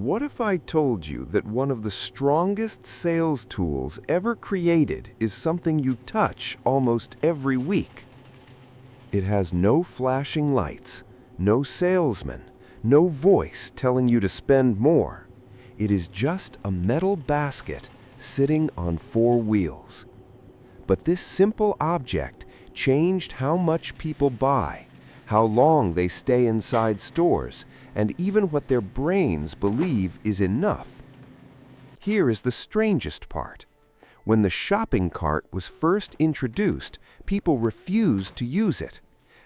What if I told you that one of the strongest sales tools ever created is something you touch almost every week? It has no flashing lights, no salesman, no voice telling you to spend more. It is just a metal basket sitting on four wheels. But this simple object changed how much people buy, how long they stay inside stores, and even what their brains believe is enough. Here is the strangest part. When the shopping cart was first introduced, people refused to use it.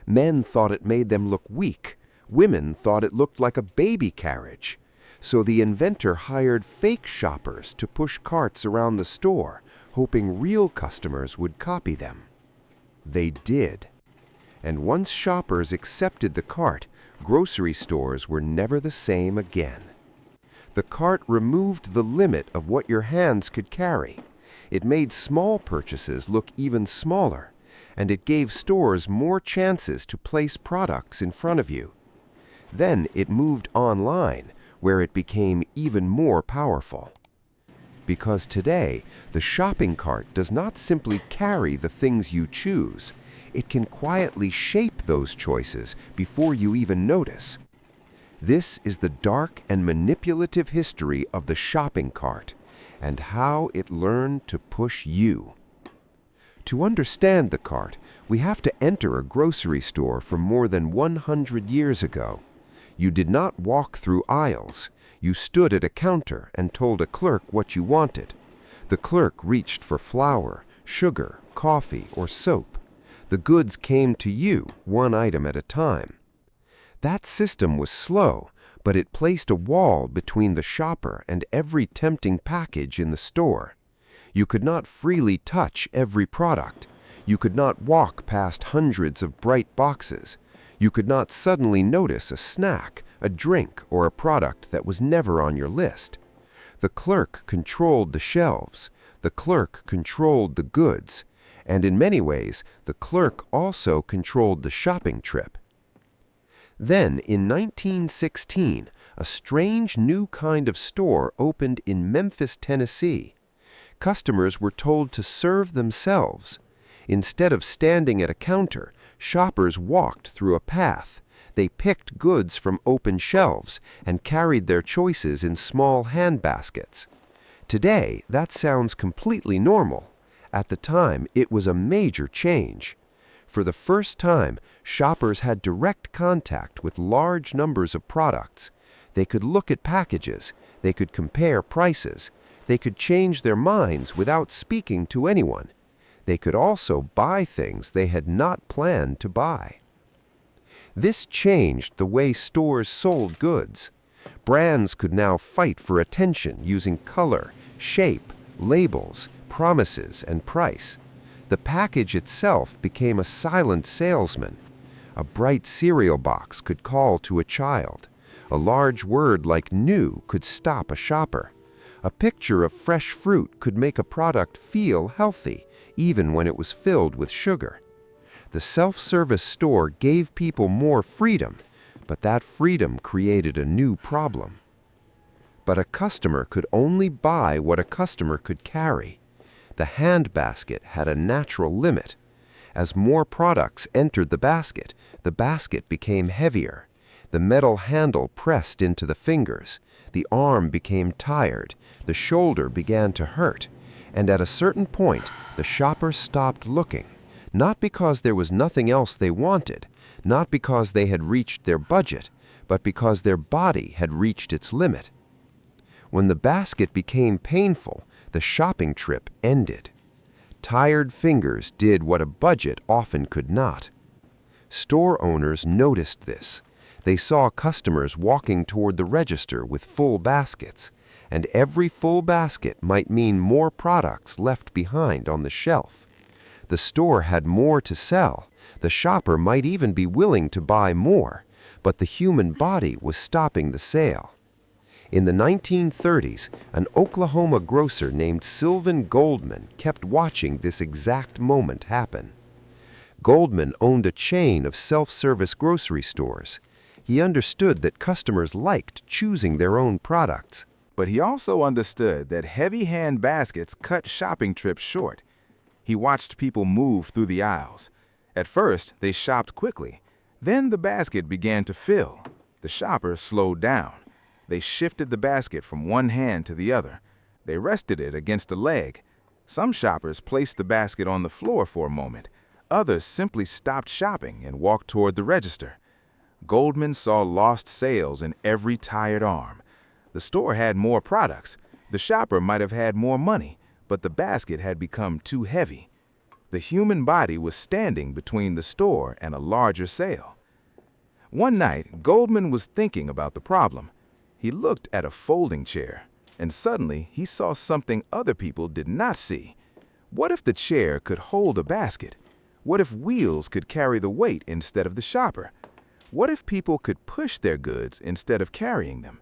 Men thought it made them look weak. Women thought it looked like a baby carriage. So the inventor hired fake shoppers to push carts around the store, hoping real customers would copy them. They did. And once shoppers accepted the cart, grocery stores were never the same again. The cart removed the limit of what your hands could carry. It made small purchases look even smaller, and it gave stores more chances to place products in front of you. Then it moved online, where it became even more powerful. Because today, the shopping cart does not simply carry the things you choose. It can quietly shape those choices before you even notice. This is the dark and manipulative history of the shopping cart and how it learned to push you. To understand the cart, we have to enter a grocery store from more than 100 years ago. You did not walk through aisles. You stood at a counter and told a clerk what you wanted. The clerk reached for flour, sugar, coffee, or soap. The goods came to you, one item at a time. That system was slow, but it placed a wall between the shopper and every tempting package in the store. You could not freely touch every product. You could not walk past hundreds of bright boxes. You could not suddenly notice a snack, a drink, or a product that was never on your list. The clerk controlled the shelves. The clerk controlled the goods. And in many ways, the clerk also controlled the shopping trip. Then, in 1916, a strange new kind of store opened in Memphis, Tennessee. Customers were told to serve themselves. Instead of standing at a counter, shoppers walked through a path. They picked goods from open shelves and carried their choices in small hand baskets. Today, that sounds completely normal. At the time, it was a major change. For the first time, shoppers had direct contact with large numbers of products. They could look at packages. They could compare prices. They could change their minds without speaking to anyone. They could also buy things they had not planned to buy. This changed the way stores sold goods. Brands could now fight for attention using color, shape, labels, promises, and price. The package itself became a silent salesman. A bright cereal box could call to a child. A large word like new could stop a shopper. A picture of fresh fruit could make a product feel healthy, even when it was filled with sugar. The self-service store gave people more freedom, but that freedom created a new problem. But a customer could only buy what a customer could carry. The hand basket had a natural limit. As more products entered the basket became heavier. The metal handle pressed into the fingers. The arm became tired. The shoulder began to hurt. And at a certain point, the shopper stopped looking. Not because there was nothing else they wanted, not because they had reached their budget, but because their body had reached its limit. When the basket became painful, the shopping trip ended. Tired fingers did what a budget often could not. Store owners noticed this. They saw customers walking toward the register with full baskets, and every full basket might mean more products left behind on the shelf. The store had more to sell. The shopper might even be willing to buy more, but the human body was stopping the sale. In the 1930s, an Oklahoma grocer named Sylvan Goldman kept watching this exact moment happen. Goldman owned a chain of self-service grocery stores. He understood that customers liked choosing their own products. But he also understood that heavy-hand baskets cut shopping trips short. He watched people move through the aisles. At first, they shopped quickly. Then the basket began to fill. The shoppers slowed down. They shifted the basket from one hand to the other. They rested it against a leg. Some shoppers placed the basket on the floor for a moment. Others simply stopped shopping and walked toward the register. Goldman saw lost sales in every tired arm. The store had more products. The shopper might have had more money, but the basket had become too heavy. The human body was standing between the store and a larger sale. One night, Goldman was thinking about the problem. He looked at a folding chair, and suddenly he saw something other people did not see. What if the chair could hold a basket? What if wheels could carry the weight instead of the shopper? What if people could push their goods instead of carrying them?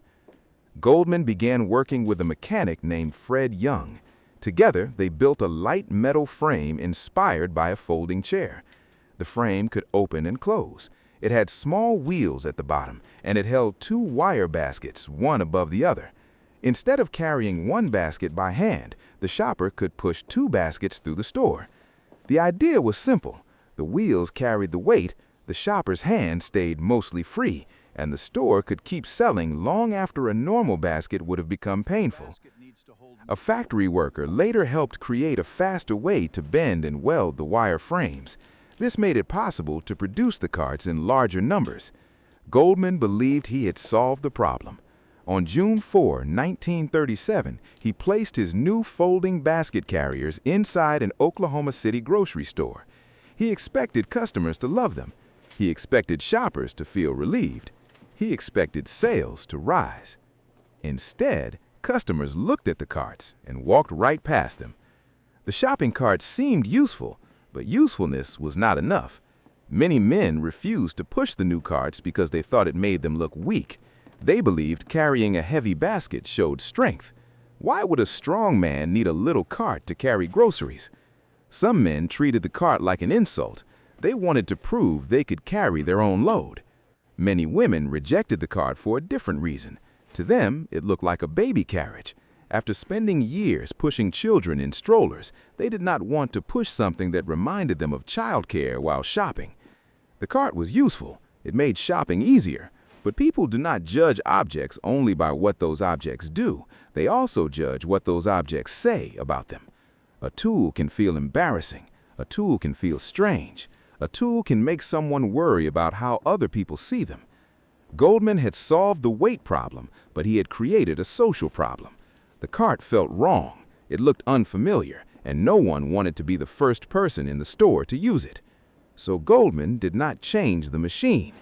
Goldman began working with a mechanic named Fred Young. Together, they built a light metal frame inspired by a folding chair. The frame could open and close. It had small wheels at the bottom, and it held two wire baskets, one above the other. Instead of carrying one basket by hand, the shopper could push two baskets through the store. The idea was simple. The wheels carried the weight, the shopper's hand stayed mostly free, and the store could keep selling long after a normal basket would have become painful. A factory worker later helped create a faster way to bend and weld the wire frames. This made it possible to produce the carts in larger numbers. Goldman believed he had solved the problem. On June 4, 1937, he placed his new folding basket carriers inside an Oklahoma City grocery store. He expected customers to love them. He expected shoppers to feel relieved. He expected sales to rise. Instead, customers looked at the carts and walked right past them. The shopping carts seemed useful, but usefulness was not enough. Many men refused to push the new carts because they thought it made them look weak. They believed carrying a heavy basket showed strength. Why would a strong man need a little cart to carry groceries? Some men treated the cart like an insult. They wanted to prove they could carry their own load. Many women rejected the cart for a different reason. To them, it looked like a baby carriage. After spending years pushing children in strollers, they did not want to push something that reminded them of childcare while shopping. The cart was useful. It made shopping easier. But people do not judge objects only by what those objects do. They also judge what those objects say about them. A tool can feel embarrassing. A tool can feel strange. A tool can make someone worry about how other people see them. Goldman had solved the weight problem, but he had created a social problem. The cart felt wrong. It looked unfamiliar, and no one wanted to be the first person in the store to use it. So Goldman did not change the machine.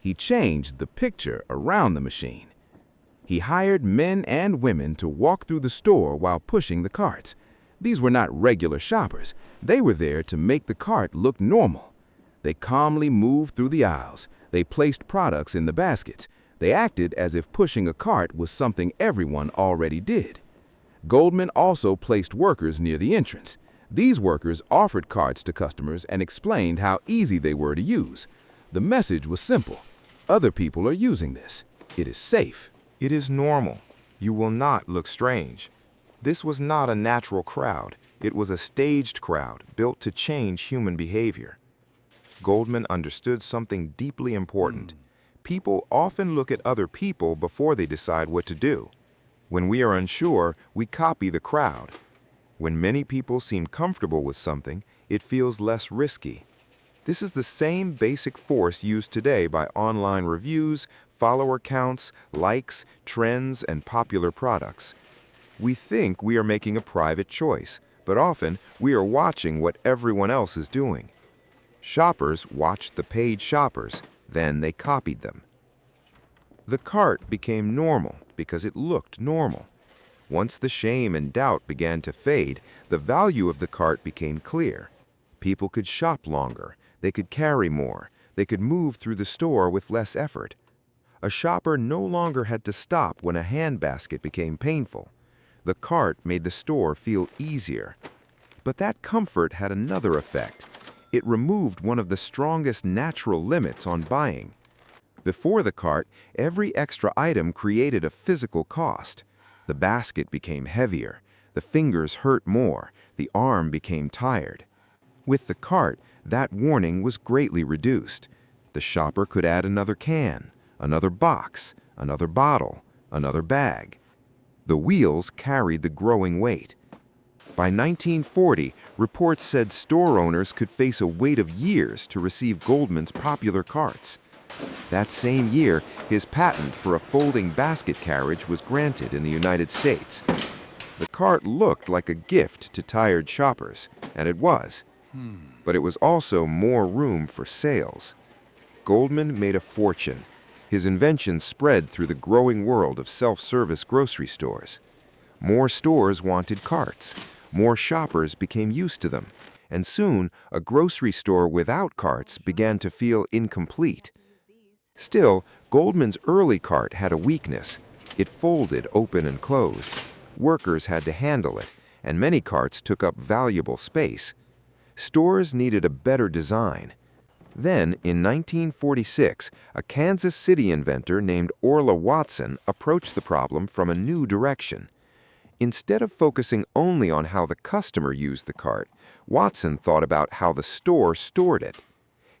He changed the picture around the machine. He hired men and women to walk through the store while pushing the carts. These were not regular shoppers. They were there to make the cart look normal. They calmly moved through the aisles. They placed products in the baskets. They acted as if pushing a cart was something everyone already did. Goldman also placed workers near the entrance. These workers offered carts to customers and explained how easy they were to use. The message was simple. Other people are using this. It is safe. It is normal. You will not look strange. This was not a natural crowd. It was a staged crowd built to change human behavior. Goldman understood something deeply important. People often look at other people before they decide what to do. When we are unsure, we copy the crowd. When many people seem comfortable with something, it feels less risky. This is the same basic force used today by online reviews, follower counts, likes, trends, and popular products. We think we are making a private choice, but often we are watching what everyone else is doing. Shoppers watched the paid shoppers, then they copied them. The cart became normal because it looked normal. Once the shame and doubt began to fade, the value of the cart became clear. People could shop longer, they could carry more, they could move through the store with less effort. A shopper no longer had to stop when a handbasket became painful. The cart made the store feel easier. But that comfort had another effect. It removed one of the strongest natural limits on buying. Before the cart, every extra item created a physical cost. The basket became heavier, the fingers hurt more, the arm became tired. With the cart, that warning was greatly reduced. The shopper could add another can, another box, another bottle, another bag. The wheels carried the growing weight. By 1940, reports said store owners could face a wait of years to receive Goldman's popular carts. That same year, his patent for a folding basket carriage was granted in the United States. The cart looked like a gift to tired shoppers, and it was. But it was also more room for sales. Goldman made a fortune. His invention spread through the growing world of self-service grocery stores. More stores wanted carts. More shoppers became used to them. And soon, a grocery store without carts began to feel incomplete. Still, Goldman's early cart had a weakness. It folded open and closed. Workers had to handle it, and many carts took up valuable space. Stores needed a better design. Then, in 1946, a Kansas City inventor named Orla Watson approached the problem from a new direction. Instead of focusing only on how the customer used the cart, Watson thought about how the store stored it.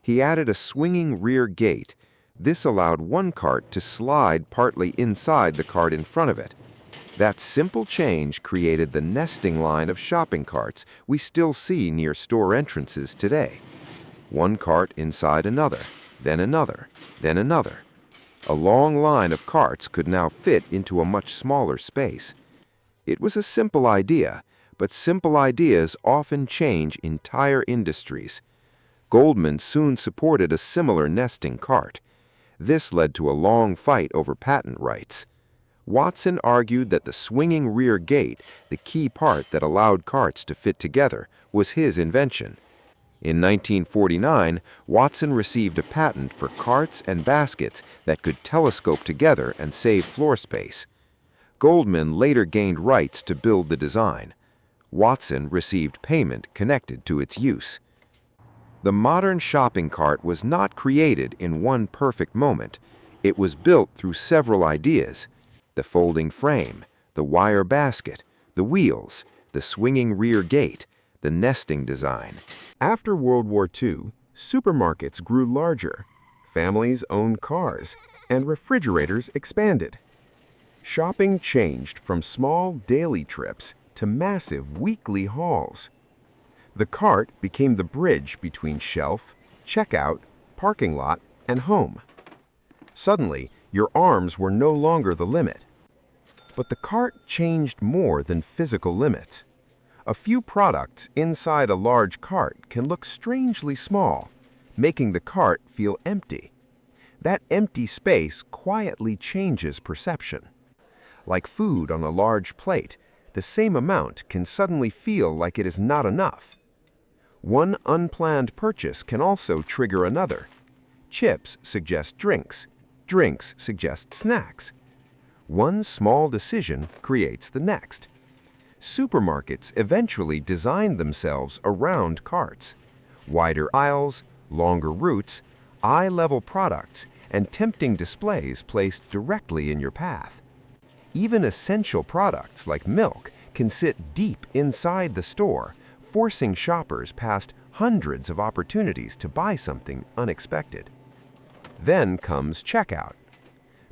He added a swinging rear gate. This allowed one cart to slide partly inside the cart in front of it. That simple change created the nesting line of shopping carts we still see near store entrances today. One cart inside another, then another, then another. A long line of carts could now fit into a much smaller space. It was a simple idea, but simple ideas often change entire industries. Goldman soon supported a similar nesting cart. This led to a long fight over patent rights. Watson argued that the swinging rear gate, the key part that allowed carts to fit together, was his invention. In 1949, Watson received a patent for carts and baskets that could telescope together and save floor space. Goldman later gained rights to build the design. Watson received payment connected to its use. The modern shopping cart was not created in one perfect moment. It was built through several ideas: the folding frame, the wire basket, the wheels, the swinging rear gate, the nesting design. After World War II, supermarkets grew larger, families owned cars, and refrigerators expanded. Shopping changed from small daily trips to massive weekly hauls. The cart became the bridge between shelf, checkout, parking lot, and home. Suddenly, your arms were no longer the limit. But the cart changed more than physical limits. A few products inside a large cart can look strangely small, making the cart feel empty. That empty space quietly changes perception. Like food on a large plate, the same amount can suddenly feel like it is not enough. One unplanned purchase can also trigger another. Chips suggest drinks. Drinks suggest snacks. One small decision creates the next. Supermarkets eventually designed themselves around carts. Wider aisles, longer routes, eye-level products, and tempting displays placed directly in your path. Even essential products like milk can sit deep inside the store, forcing shoppers past hundreds of opportunities to buy something unexpected. Then comes checkout.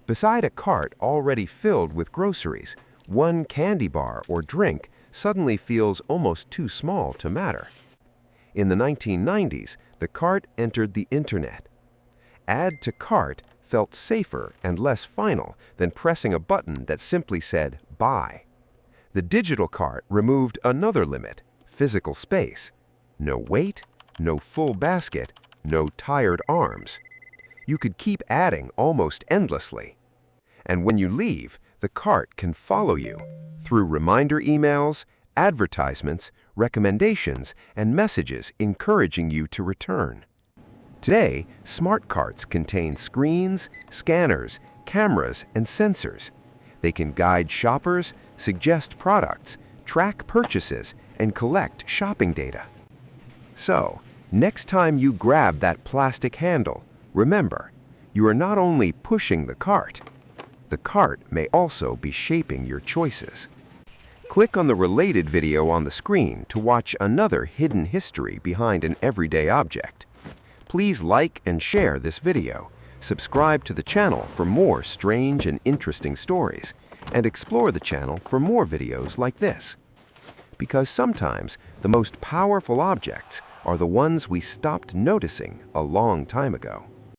Beside a cart already filled with groceries, one candy bar or drink suddenly feels almost too small to matter. In the 1990s, the cart entered the internet. Add to cart felt safer and less final than pressing a button that simply said buy. The digital cart removed another limit: physical space. No weight, no full basket, no tired arms. You could keep adding almost endlessly. And when you leave, the cart can follow you through reminder emails, advertisements, recommendations, and messages encouraging you to return. Today, smart carts contain screens, scanners, cameras, and sensors. They can guide shoppers, suggest products, track purchases, and collect shopping data. So, next time you grab that plastic handle, remember, you are not only pushing the cart may also be shaping your choices. Click on the related video on the screen to watch another hidden history behind an everyday object. Please like and share this video, subscribe to the channel for more strange and interesting stories, and explore the channel for more videos like this. Because sometimes the most powerful objects are the ones we stopped noticing a long time ago.